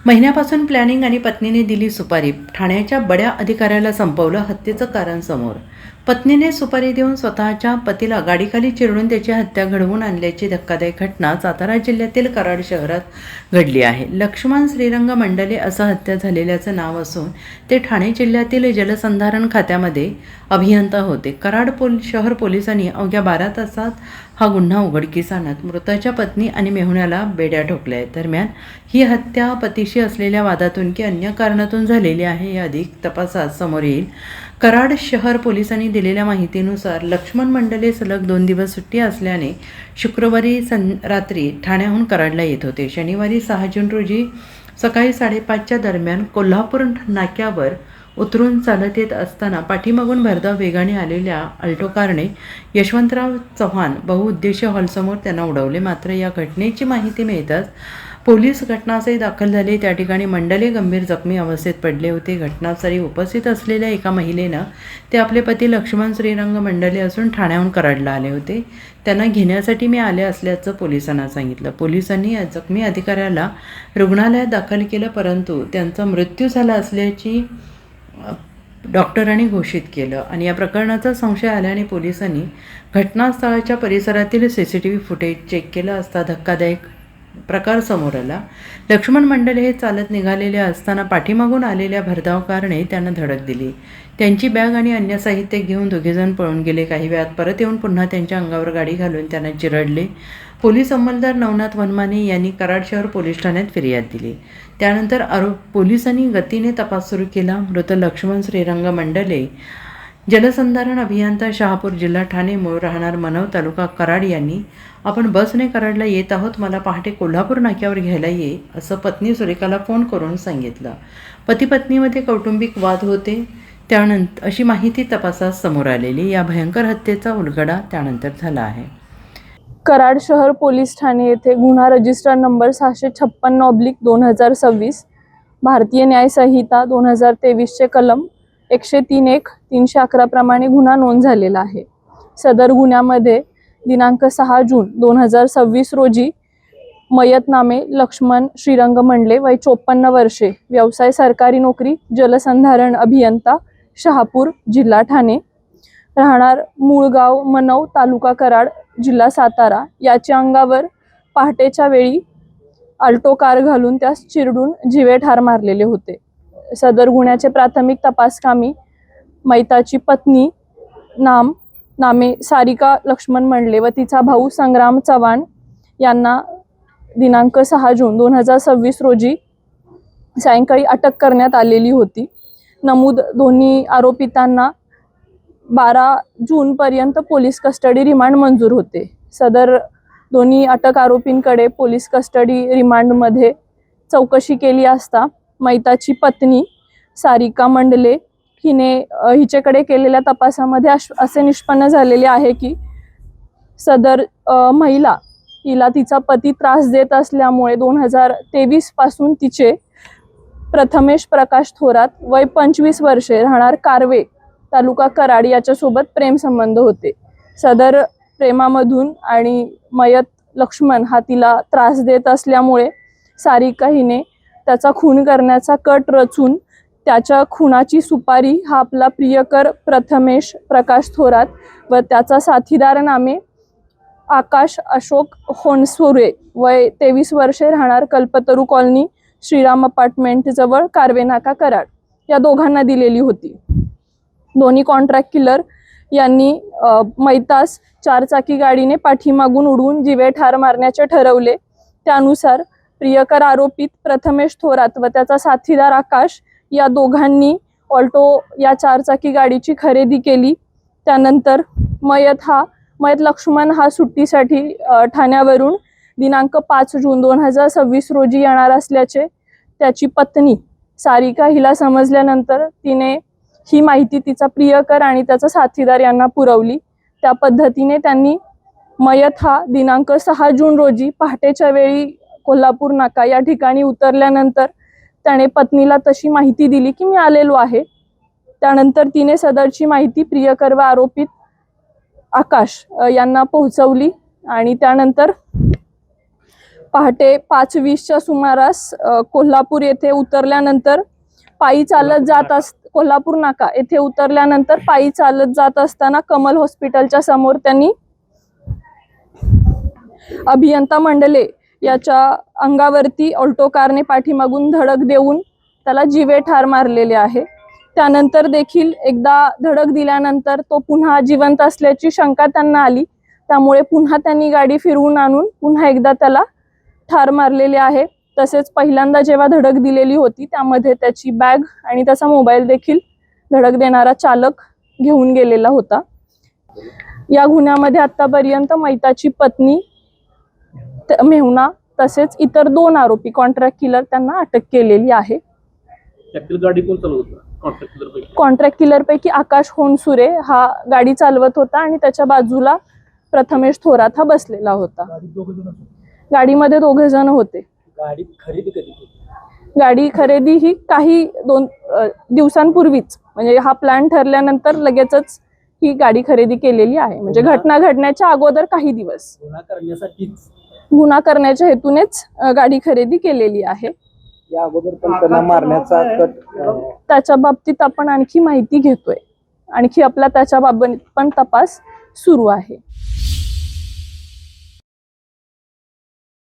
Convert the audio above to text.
महिन्यापासून प्लॅनिंग आणि पत्नीने दिली सुपारी. ठाण्याच्या बड्या अधिकाऱ्याला संपवलं हत्येचं कारण समोर. पत्नीने सुपारी देऊन स्वतःच्या पतीला गाडीखाली चिरडून त्याची हत्या घडवून आणल्याची धक्कादायक घटना सातारा जिल्ह्यातील कराड शहरात घडली आहे. लक्ष्मण श्रीरंग मंडले असं हत्या झालेल्याचं नाव असून ते ठाणे जिल्ह्यातील जलसंधारण खात्यामध्ये अभियंता होते. कराड शहर पोलिसांनी अवघ्या 12 तासात हा गुन्हा उघडकीस आणत मृताच्या पत्नी आणि मेहुण्याला बेड्या ठोकल्या आहेत. दरम्यान ही हत्या पतीशी असलेल्या वादातून की अन्य कारणातून झालेली आहे या अधिक तपासात समोर येईल. कराड शहर पोलिसांनी दिलेल्या माहितीनुसार लक्ष्मण मंडले सलग 2 दिवस सुट्टी असल्याने शुक्रवारी रात्री ठाण्याहून कराडला येत होते. शनिवारी 6 जून रोजी सकाळी 5:30च्या दरम्यान कोल्हापूर नाक्यावर उतरून चालत येत असताना पाठीमागून भरधाव वेगाने आलेल्या अल्टो कारने यशवंतराव चव्हाण बहुउद्देशीय हॉलसमोर त्यांना उडवले. मात्र या घटनेची माहिती मिळताच पोलीस घटनास्थळी दाखल झाले. त्या ठिकाणी मंडले गंभीर जखमी अवस्थेत पडले होते. घटनास्थळी उपस्थित असलेल्या एका महिलेनं ते आपले पती लक्ष्मण श्रीरंग मंडले असून ठाण्याहून कराडला आले होते. त्यांना घेण्यासाठी मी आले असल्याचं पोलिसांना सांगितलं. पोलिसांनी या जखमी अधिकाऱ्याला रुग्णालयात दाखल केलं, परंतु त्यांचा मृत्यू झाला असल्याची डॉक्टरांनी घोषित केलं आणि या प्रकरणाचा संशय आल्याने पोलिसांनी घटनास्थळाच्या परिसरातील CCTV फुटेज चेक केलं असता धक्कादायक प्रकार समोर आला. लक्ष्मण मंडले हे चालत निघालेले असताना पाठीमागून आलेल्या भरधाव कारने त्यांना धडक दिली. त्यांची बॅग आणि अन्य साहित्य घेऊन दोघेजण पळून गेले. काही वेळात परत येऊन पुन्हा त्यांच्या अंगावर गाडी घालून त्यांना चिरडले. पोलीस अंमलदार नवनाथ वनमाने यांनी कराड शहर पोलीस ठाण्यात फिर्याद दिली. त्यानंतर पोलिसांनी गतीने तपास सुरू केला. मृत लक्ष्मण श्रीरंग मंडले जलसंधारण अभियंता शहापूर जिल्हा ठाणे, मूळ राहणार मनव तालुका कराड यांनी आपण बसने कराडला येत आहोत, मला पहाटे कोल्हापूर नाक्यावर घ्यायला ये असं पत्नी सुरेखाला फोन करून सांगितलं. पती पत्नीमध्ये कौटुंबिक वाद होते त्यानंतर अशी माहिती तपासात समोर आलेली. या भयंकर हत्येचा उलगडा त्यानंतर झाला आहे. कराड शहर पोलीस ठाणे येथे गुन्हा रजिस्टर नंबर 656/2026 भारतीय न्याय संहिता 2023 चे कलम 103(1) 311 प्रमाणे गुन्हा नोंद झालेला आहे. सदर गुन्ह्यामध्ये दिनांक 6 जून 2026 रोजी मयत नामे लक्ष्मण श्रीरंग मंडले, वय 54 वर्षे, व्यवसाय सरकारी नोकरी, जलसंधारण अभियंता, शहापूर, जिल्हा ठाणे, राहणार मूळ गाव मनव, तालुका कराड, जिल्हा सातारा, याच्या अंगावर पहाटेच्या वेळी अल्टो कार घालून त्यास चिरडून जीवे ठार मारलेले होते. सदर गुन्ह्याचे प्राथमिक तपासकामी मैताची पत्नी नामे सारिका लक्ष्मण मंडले व तिचा भाऊ संग्राम चव्हाण यांना दिनांक 6 जून 2026 रोजी सायंकाळी अटक करण्यात आलेली होती. नमूद दोन्ही आरोपितांना 12 जून पर्यंत पोलीस कस्टडी रिमांड मंजूर होते. सदर दोन्ही अटक आरोपींकडे पोलीस कस्टडी रिमांडमध्ये चौकशी केली असता मैताची पत्नी सारिका मंडले हिच्याकडे केलेल्या तपासामध्ये असे निष्पन्न झालेले आहे की सदर महिला हिला तिचा पती त्रास देत असल्यामुळे 2023 पासून तिचे प्रथमेश प्रकाश थोरात, वय 25 वर्षे, राहणार कारवे, तालुका कराड, याच्यासोबत प्रेम संबंध होते. सदर प्रेमामधून आणि मयत लक्ष्मण हा तिला त्रास देत असल्यामुळे सारिका हिने त्याचा खून करण्याचा कट रचून त्याच्या खुनाची सुपारी हा आपला प्रियकर प्रथमेश प्रकाश थोरात व त्याचा साथीदार नामे आकाश अशोक होनसुरे, वय 23 वर्षे, राहणार कल्पतरू कॉलनी, श्रीराम अपार्टमेंट जवळ, कारवे नाका, कराड, या दोघांना दिलेली होती. दोन्ही कॉन्ट्रॅक्ट किलर यांनी मैतास 4 चाकी गाडीने पाठीमागून उडवून जीवे ठार मारण्याचे ठरवले. त्यानुसार प्रियकर आरोपित प्रथमेश थोरात व त्याचा साथीदार आकाश या दोघांनी ऑल्टो या 4 चाकी गाडीची खरेदी केली. त्यानंतर मयत लक्ष्मण हा सुट्टीसाठी ठाण्यावरून दिनांक 5 जून 2026 रोजी येणार असल्याचे त्याची पत्नी सारिका हिला समजल्यानंतर तिने ही माहिती तिचा प्रियकर आणि त्याचा साथीदार यांना पुरवली. त्या पद्धतीने त्यांनी मयत हा दिनांक 6 जून रोजी पहाटेच्या वेळी कोल्हापूर नाका या ठिकाणी उतरल्यानंतर त्याने पत्नीला तशी माहिती दिली की मी आलेलो आहे. त्यानंतर तिने सदरची माहिती प्रियकर व आरोपित आकाश यांना पोहोचवली आणि त्यानंतर पहाटे 5:20च्या सुमारास कोल्हापूर येथे उतरल्यानंतर पायी चालत जात कोल्हापूर नाका येथे उतरल्यानंतर पायी चालत जात असताना कमल हॉस्पिटलच्या समोर त्यांनी अभियंता मंडले याच्या अंगावरती ऑल्टो कारने पाठीमागून धडक देऊन त्याला जीवे ठार मारलेले आहे. त्यानंतर देखील एकदा धडक दिल्यानंतर तो पुन्हा जिवंत असल्याची शंका त्यांना आली, त्यामुळे पुन्हा त्यांनी गाडी फिरवून आणून पुन्हा एकदा त्याला ठार मारलेले आहे. तसेच पहिल्यांदा जेव्हा धडक दिलेली होती त्यामध्ये त्याची बॅग आणि त्याचा मोबाईल देखील धडक देणारा चालक घेऊन गेलेला होता. या गुन्ह्यामध्ये आतापर्यंत मैताची पत्नी मेहुणा तसेच इतर 2 आरोपी कॉन्ट्रॅक्ट किलर त्यांना अटक केलेली आहे. गाडी कोण चालवत होता? कॉन्ट्रॅक्ट किलर पैकी आकाश होनसुरे हा गाडी चालवत होता आणि त्याच्या बाजूला प्रथमेश थोरात हा बसलेला होता. गाडीमध्ये 2 जण होते. गाडी खरेदी कधी? गाडी खरेदी ही काही 2 दिवसांपूर्वीच, म्हणजे हा प्लॅन ठरल्यानंतर लगेचच ही गाडी खरेदी केलेली आहे. म्हणजे घटना घडण्याच्या अगोदर काही दिवस गुन्हा करण्याच्या हेतूनेच गाडी खरेदी केलेली आहे. या अगोदर पण त्यांना मारण्याचा त्याच्या बाबतीत आपण आणखी माहिती घेतोय. आणखी आपला त्याच्या बाबतीत पण तपास सुरू आहे.